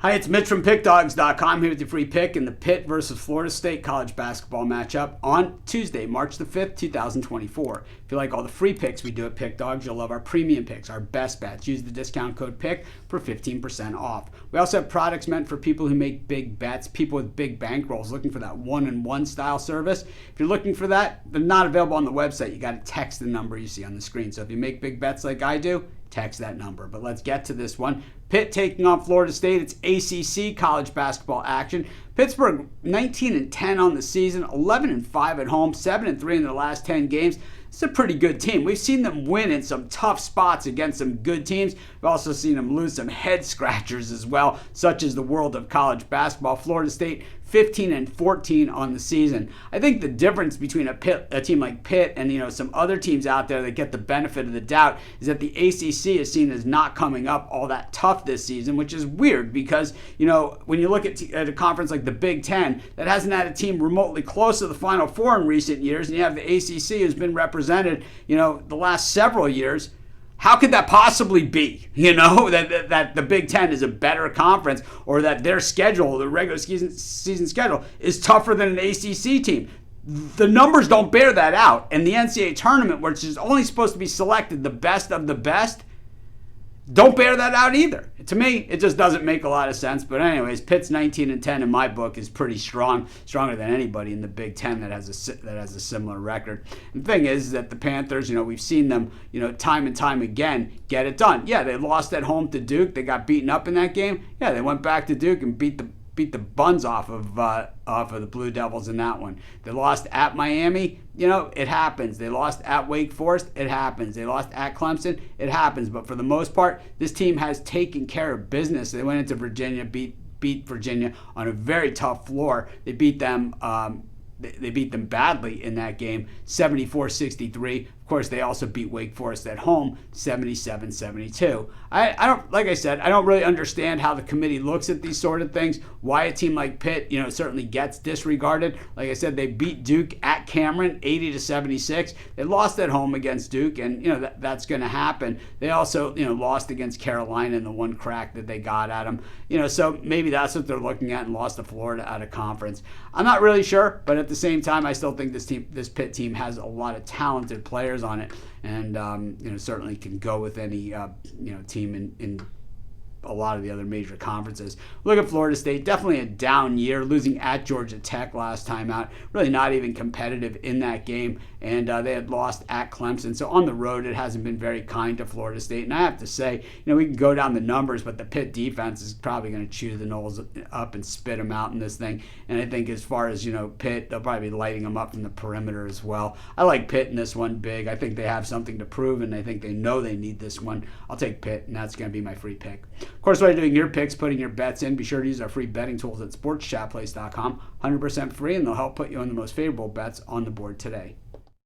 Hi, it's Mitch from Pickdawgz.com here with your free pick in the Pitt versus Florida State college basketball matchup on Tuesday, March the 5th, 2024. If you like all the free picks we do at Pickdawgz, you'll love our premium picks, our best bets. Use the discount code PICK for 15% off. We also have products meant for people who make big bets, people with big bankrolls looking for that one-on-one style service. If you're looking for that, they're not available on the website. You got to text the number you see on the screen. So if you make big bets like I do, text that number. But let's get to this one. Pitt taking on Florida State. It's ACC college basketball action. Pittsburgh 19-10 on the season, 11-5 at home, 7-3 in their last 10 games. It's a pretty good team. We've seen them win in some tough spots against some good teams. We've also seen them lose some head scratchers as well, such as the world of college basketball. Florida State 15-14 on the season. I think the difference between a team like Pitt and some other teams out there that get the benefit of the doubt is that the ACC is seen as not coming up all that tough this season, which is weird because when you look at a conference like the Big Ten that hasn't had a team remotely close to the Final Four in recent years, and you have the ACC who's been represented the last several years. How could that possibly be? That the Big Ten is a better conference, or that their schedule, the regular season schedule, is tougher than an ACC team. The numbers don't bear that out. And the NCAA tournament, which is only supposed to be selected the best of the best, don't bear that out either. To me, it just doesn't make a lot of sense. But anyways, Pitt's 19-10 in my book is pretty strong, stronger than anybody in the Big Ten that has a similar record. And the thing is that the Panthers, we've seen them, time and time again get it done. Yeah, they lost at home to Duke. They got beaten up in that game. Yeah, they went back to Duke and beat the buns off of the Blue Devils in that one. They lost at Miami. It happens. They lost at Wake Forest. It happens. They lost at Clemson. It happens. But for the most part, this team has taken care of business. They went into Virginia, beat Virginia on a very tough floor. They beat them. They beat them badly in that game, 74-63. Of course, they also beat Wake Forest at home, 77-72. I don't really understand how the committee looks at these sort of things. Why a team like Pitt, certainly gets disregarded. Like I said, they beat Duke at Cameron, 80-76. They lost at home against Duke, and that's going to happen. They also lost against Carolina in the one crack that they got at them. So maybe that's what they're looking at, and lost to Florida out of conference. I'm not really sure, but at the same time, I still think this Pitt team has a lot of talented players on it, and certainly can go with any team in a lot of the other major conferences. Look at Florida State, definitely a down year, losing at Georgia Tech last time out, really not even competitive in that game, and they had lost at Clemson. So on the road, it hasn't been very kind to Florida State. And I have to say, we can go down the numbers, but the Pitt defense is probably going to chew the Noles up and spit them out in this thing. And I think as far as Pitt, they'll probably be lighting them up from the perimeter as well. I like Pitt in this one big. I think they have something to prove, and I think they know they need this one. I'll take Pitt, and that's going to be my free pick. Of course, while you're doing your picks, putting your bets in, be sure to use our free betting tools at sportschatplace.com. 100% free, and they'll help put you on the most favorable bets on the board today.